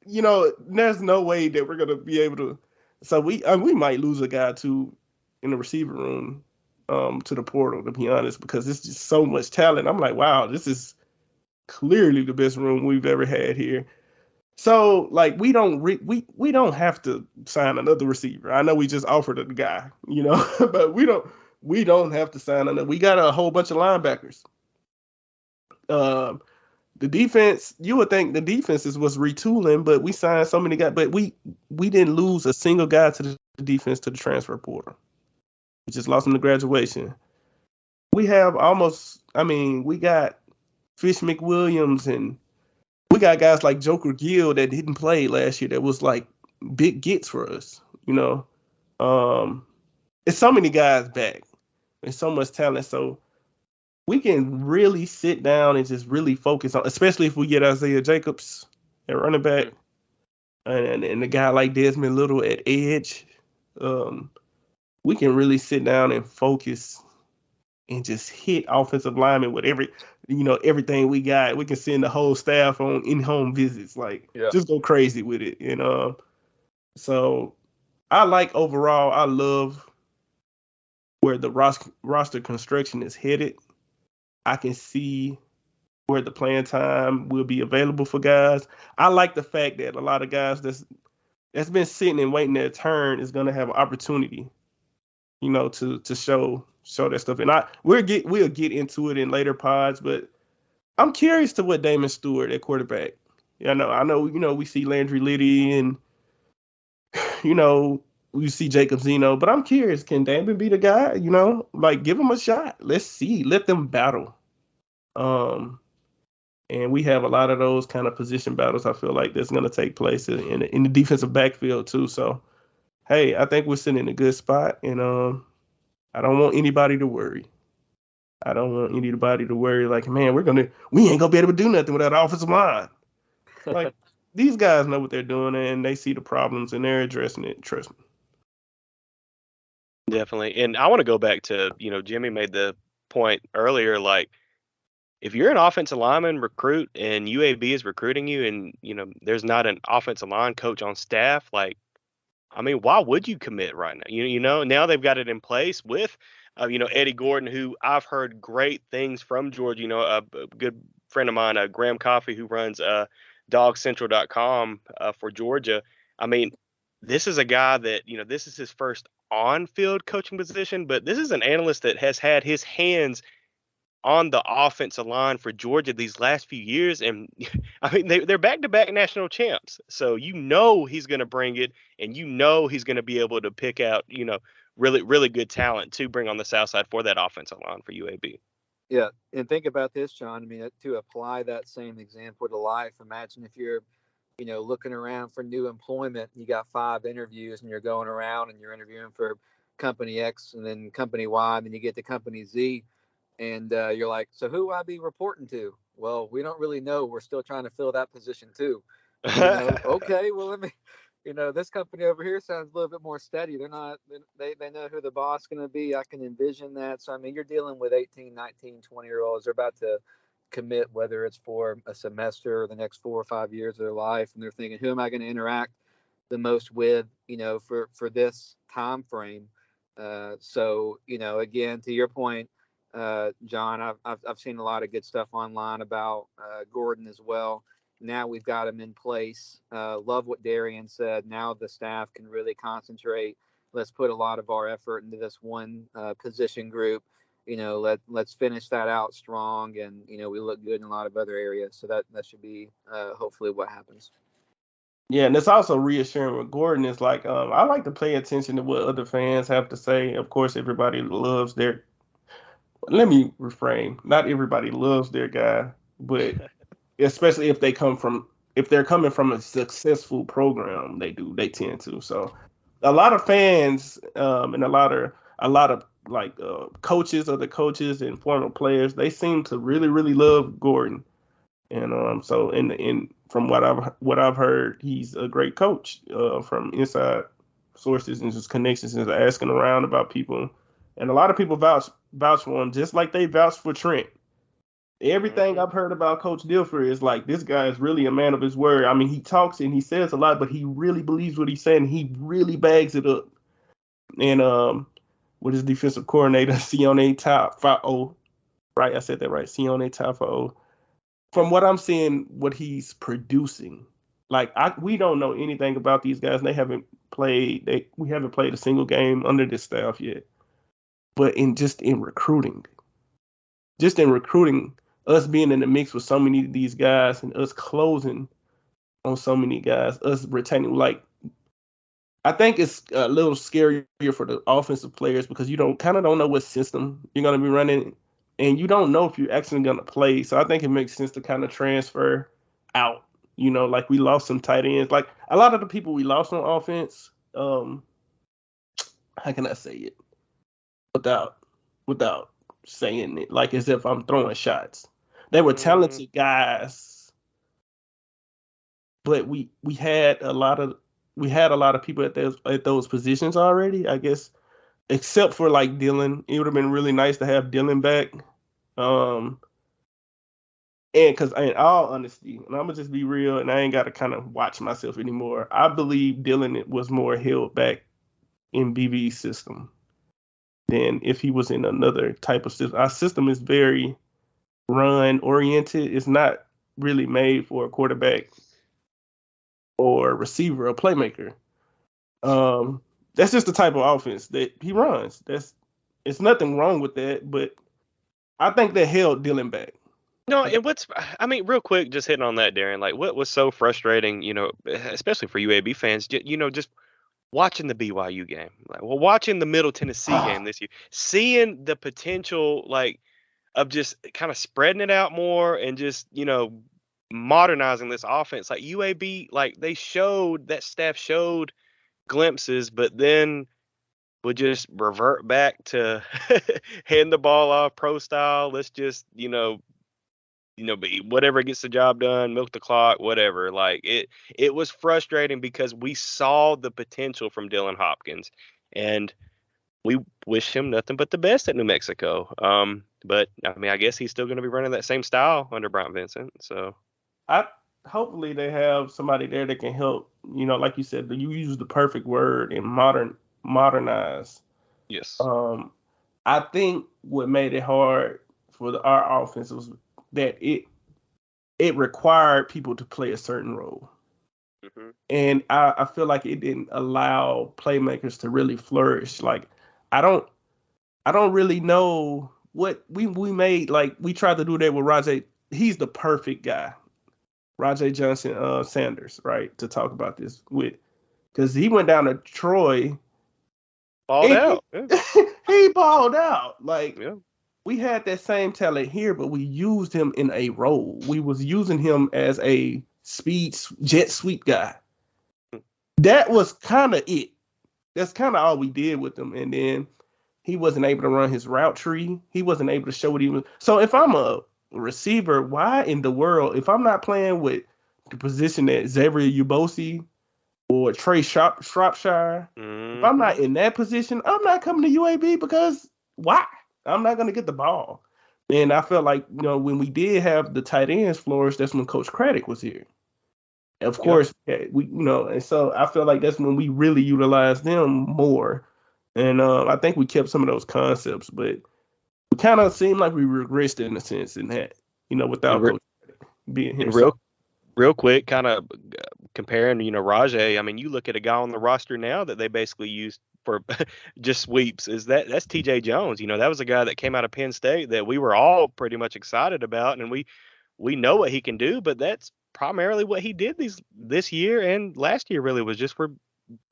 There's no way that we're gonna be able to. So we might lose a guy too in the receiver room to the portal, to be honest, because it's just so much talent. I'm like, wow, this is clearly the best room we've ever had here. So like we don't have to sign another receiver. I know we just offered a guy, but we don't have to sign another. We got a whole bunch of linebackers. The defense, you would think the defense was retooling, but we signed so many guys, but we didn't lose a single guy to the defense to the transfer portal. We just lost him to graduation. we have almost. I mean, we got Fish McWilliams, and we got guys like Joker Gill that didn't play last year. That was like big gets for us. You know, it's so many guys back. There's so much talent. So we can really sit down and just really focus on, especially if we get Isaiah Jacobs at running back and a guy like Desmond Little at edge. We can really sit down and focus and just hit offensive linemen with everything we got. We can send the whole staff on in-home visits, like just go crazy with it. So I like overall. I love where the roster construction is headed. I can see where the playing time will be available for guys. I like the fact that a lot of guys that's been sitting and waiting their turn is going to have an opportunity, to show that stuff. And we'll get into it in later pods, but I'm curious to what Damon Stewart at quarterback. I know, we see Landry Liddy and we see Jacob Zeno, but I'm curious, can Damon be the guy? Like give him a shot. Let's see. Let them battle. And we have a lot of those kind of position battles. I feel like that's going to take place in the defensive backfield too. So, hey, I think we're sitting in a good spot, and I don't want anybody to worry. I don't want anybody to worry like, man, we ain't gonna be able to do nothing without the offensive line. Like these guys know what they're doing and they see the problems and they're addressing it. Trust me. Definitely. And I want to go back to, Jimmy made the point earlier, like if you're an offensive lineman recruit and UAB is recruiting you and, there's not an offensive line coach on staff, like, I mean, why would you commit right now? Now they've got it in place with, Eddie Gordon, who I've heard great things from Georgia. A good friend of mine, Graham Coffey, who runs dogcentral.com for Georgia. I mean, this is a guy that, this is his first on-field coaching position, but this is an analyst that has had his hands on the offensive line for Georgia these last few years. And I mean, they're back-to-back national champs. So, he's going to bring it and he's going to be able to pick out, really, really good talent to bring on the South side for that offensive line for UAB. Yeah. And think about this, John. I mean, to apply that same example to life, imagine if you're, looking around for new employment, you got 5 interviews and you're going around and you're interviewing for company X and then company Y, and then you get to company Z. And you're like, so who will I be reporting to? Well, we don't really know. We're still trying to fill that position too. Okay, well, let me, this company over here sounds a little bit more steady. They're not, they know who the boss is going to be. I can envision that. So, I mean, you're dealing with 18, 19, 20-year-olds. They're about to commit, whether it's for a semester or the next 4 or 5 years of their life. And they're thinking, who am I going to interact the most with, for this time frame? So, again, to your point, John, I've seen a lot of good stuff online about Gordon as well. Now we've got him in place. Love what Darian said. Now the staff can really concentrate. Let's put a lot of our effort into this one position group. Let's finish that out strong, and we look good in a lot of other areas. So that should be hopefully what happens. Yeah, and it's also reassuring with Gordon. It's like I like to pay attention to what other fans have to say. Of course, everybody loves their. Let me reframe. Not everybody loves their guy, but especially if they're coming from a successful program, they tend to. So a lot of fans and a lot of like coaches, other coaches and former players, they seem to really, really love Gordon. And so in from what I've heard, he's a great coach from inside sources and just connections and asking around about people. And a lot of people vouch for him, just like they vouched for Trent. Everything I've heard about Coach Dilfer is like, this guy is really a man of his word. I mean, he talks and he says a lot, but he really believes what he's saying. He really bags it up. And with his defensive coordinator, Sione Tafao, right? I said that right, Sione Tafao. From what I'm seeing, what he's producing, like we don't know anything about these guys. They haven't played. We haven't played a single game under this staff yet. But in recruiting, us being in the mix with so many of these guys and us closing on so many guys, us retaining, like I think it's a little scarier for the offensive players because you don't know what system you're going to be running, and you don't know if you're actually going to play. So I think it makes sense to kind of transfer out. Like we lost some tight ends. Like a lot of the people we lost on offense. How can I say it without saying it? Like as if I'm throwing shots. They were talented guys, but we had a lot of people at those positions already, I guess, except for like Dylan. It would have been really nice to have Dylan back. And because in all honesty, and I'm gonna just be real, and I ain't got to kind of watch myself anymore. I believe Dylan was more held back in BB's system than if he was in another type of system. Our system is very run oriented. It's not really made for a quarterback or receiver or playmaker. That's just the type of offense that he runs. It's nothing wrong with that, but I think that held Dylan back. No, and real quick, just hitting on that, Darren, like what was so frustrating, especially for UAB fans, just watching the BYU game, watching the Middle Tennessee game this year, seeing the potential, like, of just kind of spreading it out more and just, modernizing this offense. Like UAB, like that staff showed glimpses, but then would just revert back to hand the ball off pro style. Let's just, whatever gets the job done, milk the clock, whatever. Like it was frustrating because we saw the potential from Dylan Hopkins, and we wish him nothing but the best at New Mexico. But I guess he's still going to be running that same style under Bryant Vincent. So hopefully they have somebody there that can help. Like you said, you use the perfect word in modernize. Yes. I think what made it hard for our offense was that it required people to play a certain role. Mm-hmm. And I feel like it didn't allow playmakers to really flourish. Like I don't really know what we made. Like we tried to do that with Rajay. He's the perfect guy, Rajay Johnson Sanders, right, to talk about this with, because he went down to Troy. Balled out. He balled out. Like, yeah. We had that same talent here, but we used him in a role. We was using him as a jet sweep guy. That was kind of it. That's kind of all we did with him. And then he wasn't able to run his route tree. He wasn't able to show what he was. So if I'm a receiver, why in the world, if I'm not playing with the position that Xavier Ubosi or Trey Shropshire, if I'm not in that position, I'm not coming to UAB because why? I'm not going to get the ball. And I felt like, when we did have the tight ends flourish, that's when Coach Craddock was here. Of course, and so I feel like that's when we really utilized them more. And I think we kept some of those concepts, but it kind of seemed like we regressed in a sense in that, without Coach Craddock being here. Real quick, kind of comparing, Rajay. You look at a guy on the roster now that they basically used for just sweeps. That's TJ Jones. That was a guy that came out of Penn State that we were all pretty much excited about, and we know what he can do. But that's primarily what he did this year and last year. Really was just for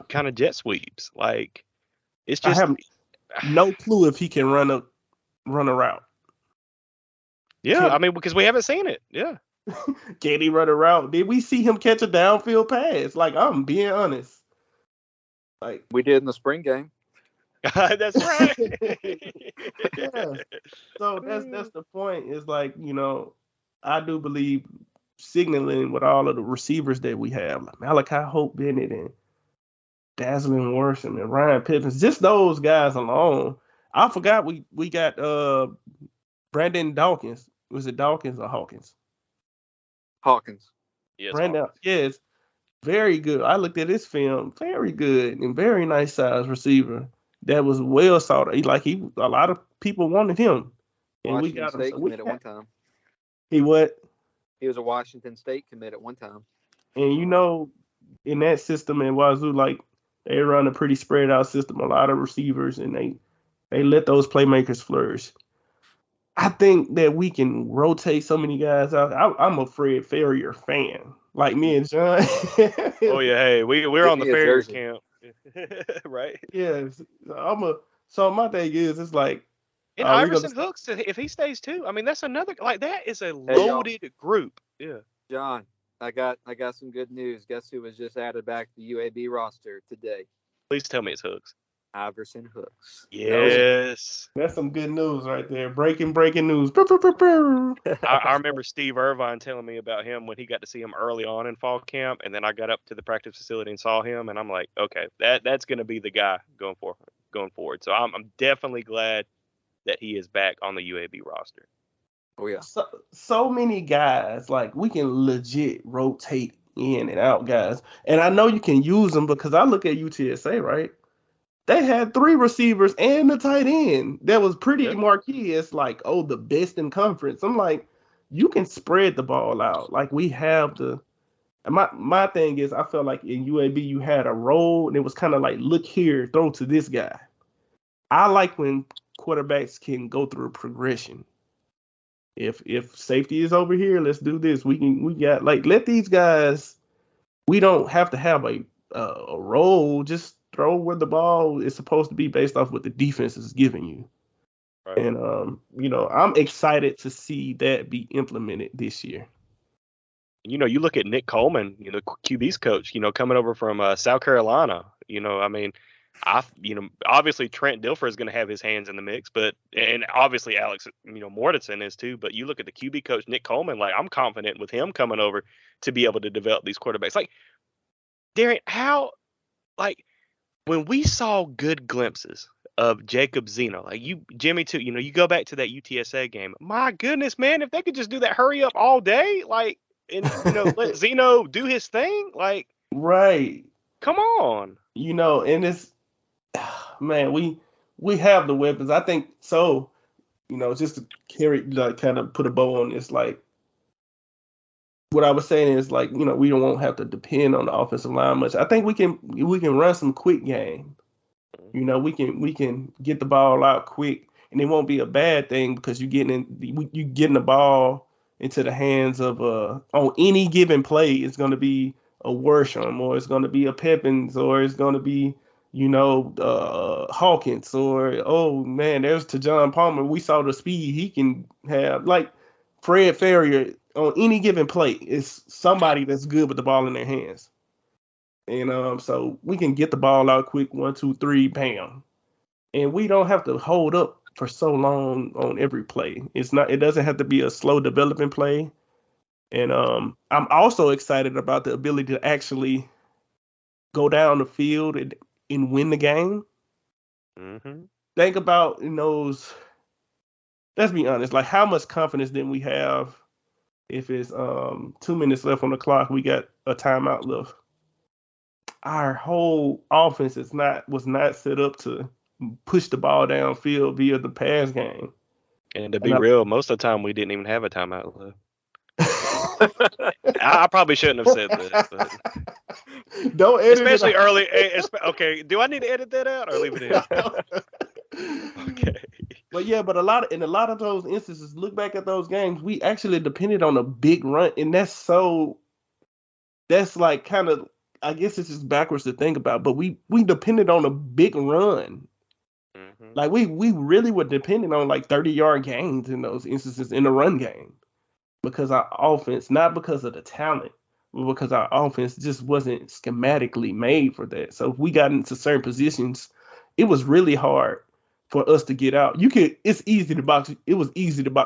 kind of jet sweeps. Like it's just I have no clue if he can run a route. Yeah, because we haven't seen it. Yeah. Can he run a route? Did we see him catch a downfield pass? Like, I'm being honest. Like we did in the spring game. That's right. Yeah. So that's the point. Is like, I do believe signaling with all of the receivers that we have, like Malachi Hope Bennett and Dazzling Worsham and Ryan Pippins, just those guys alone. I forgot we got Brandon Dawkins. Was it Dawkins or Hawkins? Hawkins. Yes, Brandon, yes. Very good. I looked at his film. Very good and very nice size receiver. That was well sought. A lot of people wanted him, and Washington we got him. State commit at one time. He what? He was a Washington State commit at one time. And in that system at Wazoo, like they run a pretty spread out system. A lot of receivers, and they let those playmakers flourish. I think that we can rotate so many guys out. I'm a Fred Ferrier fan, like me and John. Oh yeah, hey, we're on the Ferrier camp. Right. Yes. So my thing is, it's like, And we gonna. Iverson Hooks, if he stays too, I mean, that's another, like, that is a Hey y'all, loaded group. Yeah. John, I got some good news. Guess who was just added back to the UAB roster today? Please tell me it's Hooks. Iverson Hooks. Oh, Yes. that's some good news right there. Breaking news. Brr, brr, brr, brr. I remember Steve Irvine telling me about him when he got to see him early on in fall camp, and then I got up to the practice facility and saw him, and I'm like, okay, that's going to be the guy going forward. So I'm definitely glad that he is back on the UAB roster. Oh yeah. So many guys, like, we can legit rotate in and out guys. And I know you can use them because I look at UTSA, right? They had 3 receivers and the tight end that was pretty Yep. marquee. It's like, oh, the best in conference. I'm like, you can spread the ball out. Like, we have the. And my thing is, I felt like in UAB you had a role and it was kind of like, look here, throw to this guy. I like when quarterbacks can go through a progression. If safety is over here, let's do this. We got, like, let these guys. We don't have to have a role. Just throw where the ball is supposed to be based off what the defense is giving you. Right. And I'm excited to see that be implemented this year. You look at Nick Coleman, QB's coach, coming over from South Carolina. I mean, obviously Trent Dilfer is going to have his hands in the mix, and obviously Alex, Mortensen is too. But you look at the QB coach, Nick Coleman, like, I'm confident with him coming over to be able to develop these quarterbacks. Like, Darren, like, when we saw good glimpses of Jacob Zeno, like Jimmy too, you go back to that UTSA game. My goodness, man, if they could just do that hurry up all day, like, and let Zeno do his thing, like, Right. come on. And it's, man, we have the weapons. I think so. Just to carry, like, kind of put a bow on this, like, what I was saying is, like, we won't have to depend on the offensive line much. I think we can run some quick game. We can get the ball out quick, and it won't be a bad thing because you getting the ball into the hands of on any given play. It's going to be a Worsham, or it's going to be a Pepins, or it's going to be Hawkins, or, oh man, there's to John Palmer. We saw the speed he can have. Like, Fred Ferrier, on any given play, is somebody that's good with the ball in their hands. And so we can get the ball out quick, 1, 2, 3, bam. And we don't have to hold up for so long on every play. It doesn't have to be a slow developing play. And I'm also excited about the ability to actually go down the field and win the game. Mm-hmm. Think about in those. Let's be honest. Like, how much confidence did we have if it's 2 minutes left on the clock? We got a timeout left. Our whole offense was not set up to push the ball downfield via the pass game. And to be real, most of the time we didn't even have a timeout left. I probably shouldn't have said that. But. Don't edit especially it early. Okay, do I need to edit that out or leave it in? Okay. But yeah, in a lot of those instances, look back at those games, we actually depended on a big run, and that's like, kind of, I guess it's just backwards to think about, but we depended on a big run. Mm-hmm. Like, we really were depending on, like, 30-yard gains in those instances in the run game, because our offense, not because of the talent, but because our offense just wasn't schematically made for that. So if we got into certain positions, it was really hard for us to get out. It was easy to box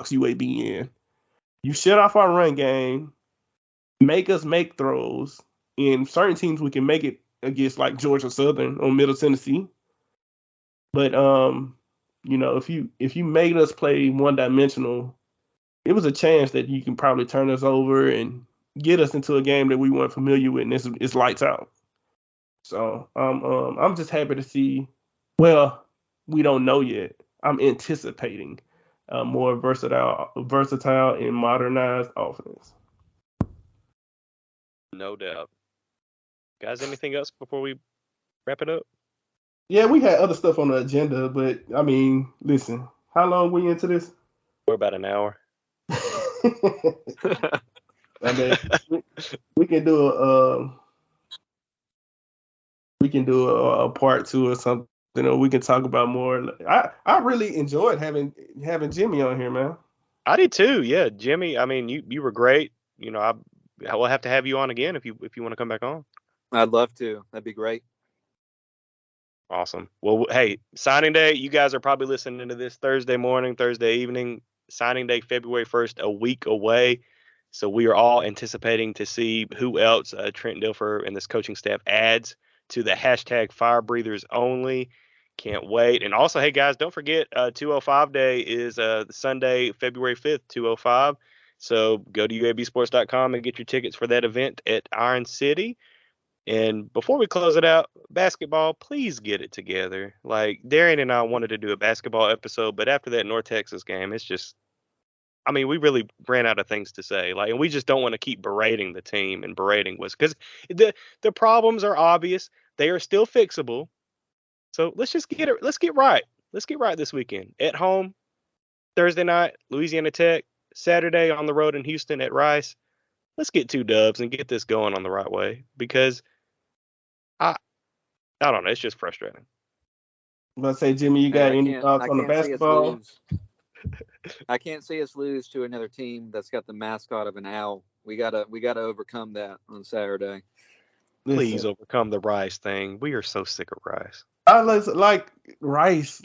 UAB in. You shut off our run game, make us make throws. In certain teams, we can make it against, like, Georgia Southern or Middle Tennessee. But if you made us play one dimensional, it was a chance that you can probably turn us over and get us into a game that we weren't familiar with, and it's lights out. So I'm just happy to see. Well, we don't know yet. I'm anticipating a more versatile and modernized offense. No doubt. Guys, anything else before we wrap it up? Yeah, we had other stuff on the agenda, but I mean, listen, how long we into this? We're about an hour. I mean, we can do we can do a part 2 or something, or we can talk about more. I really enjoyed having Jimmy on here, man. I did too. Yeah, Jimmy. I mean, you were great. I will have to have you on again if you want to come back on. I'd love to. That'd be great. Awesome. Well, hey, signing day. You guys are probably listening to this Thursday morning, Thursday evening. Signing day, February 1st, a week away. So we are all anticipating to see who else Trent Dilfer and this coaching staff adds to the hashtag Fire Breathers Only. Can't wait. And also, hey guys, don't forget 205 Day is Sunday, February 5th, 205. So go to uabsports.com and get your tickets for that event at Iron City. And before we close it out, basketball, please get it together. Like Darian and I wanted to do a basketball episode, but after that North Texas game, it's just, I mean, we really ran out of things to say. Like, and we just don't want to keep berating the team and berating West because the problems are obvious. They are still fixable. So let's just get it. Let's get right. Let's get right this weekend. At home, Thursday night, Louisiana Tech. Saturday on the road in Houston at Rice. Let's get 2 dubs and get this going on the right way because I don't know. It's just frustrating. Let's say, Jimmy, you got any thoughts on the basketball? I can't see us lose to another team that's got the mascot of an owl. We gotta overcome that on Saturday. Please overcome the Rice thing. We are so sick of Rice. I like Rice,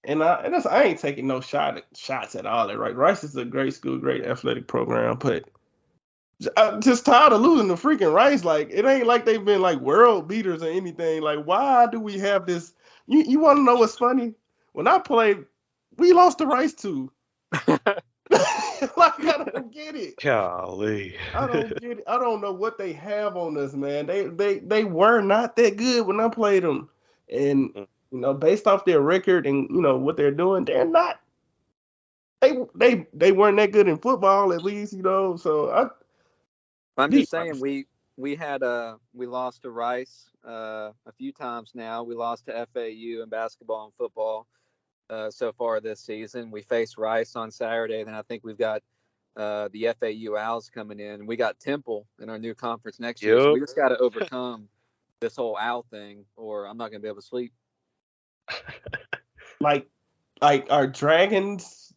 and I ain't taking no shots at all. Right, Rice is a great school, great athletic program, but I'm just tired of losing to freaking Rice. Like, it ain't like they've been like world beaters or anything. Like, why do we have this? You want to know what's funny? When I played, we lost to Rice too. Like, I don't get it. Golly. I don't get it. I don't know what they have on us, man. They were not that good when I played them, and based off their record and what they're doing, they're not. They weren't that good in football, at least, So I'm just saying we lost to Rice a few times now. We lost to FAU in basketball and football so far this season. We faced Rice on Saturday, then I think we've got the FAU Owls coming in. We got Temple in our new conference next year. So we just got to overcome this whole owl thing, or I'm not going to be able to sleep. Like our dragons,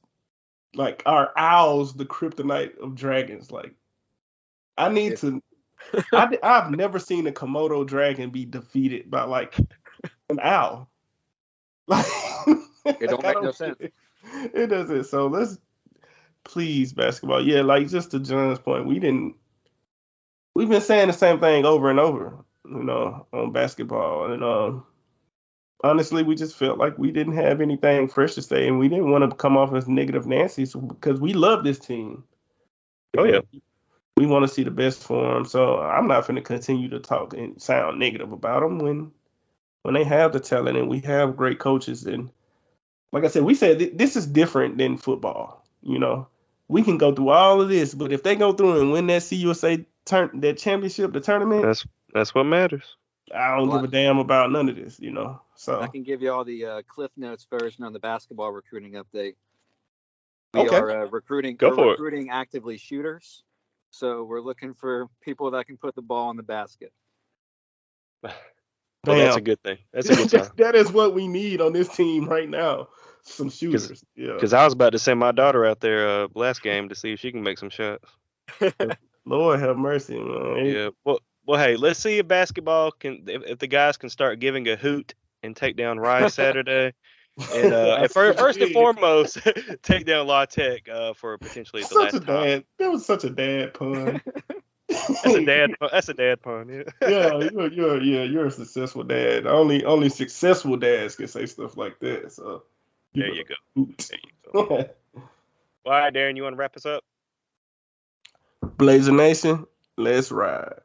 like our owls, the kryptonite of dragons. Like, I need to. I've never seen a Komodo dragon be defeated by like an owl. Like, it don't make no sense. It doesn't. So let's please basketball. Yeah, like just to John's point, we've been saying the same thing over and over, on basketball. And honestly, we just felt like we didn't have anything fresh to say, and we didn't want to come off as negative Nancy's because we love this team. Oh yeah. We want to see the best for them. So I'm not going to continue to talk and sound negative about them when they have the talent and we have great coaches. And like I said, we said this is different than football. We can go through all of this, but if they go through and win that CUSA that championship, the tournament, that's what matters. I don't give a damn about none of this, So I can give you all the Cliff Notes version on the basketball recruiting update. We are recruiting actively shooters. So we're looking for people that can put the ball in the basket. Well, that's a good thing. That's a good sign. That is what we need on this team right now. Some shooters. Because I was about to send my daughter out there last game to see if she can make some shots. Lord have mercy, man. Yeah. Well, hey, let's see if basketball if the guys can start giving a hoot and take down Rice Saturday. And first and foremost, take down La Tech for potentially the last time. That was such a dad pun. That's a dad pun. Yeah. You're a successful dad. Only successful dads can say stuff like that. So there you go. All right, Darren, you want to wrap us up? Blazer Nation, let's ride.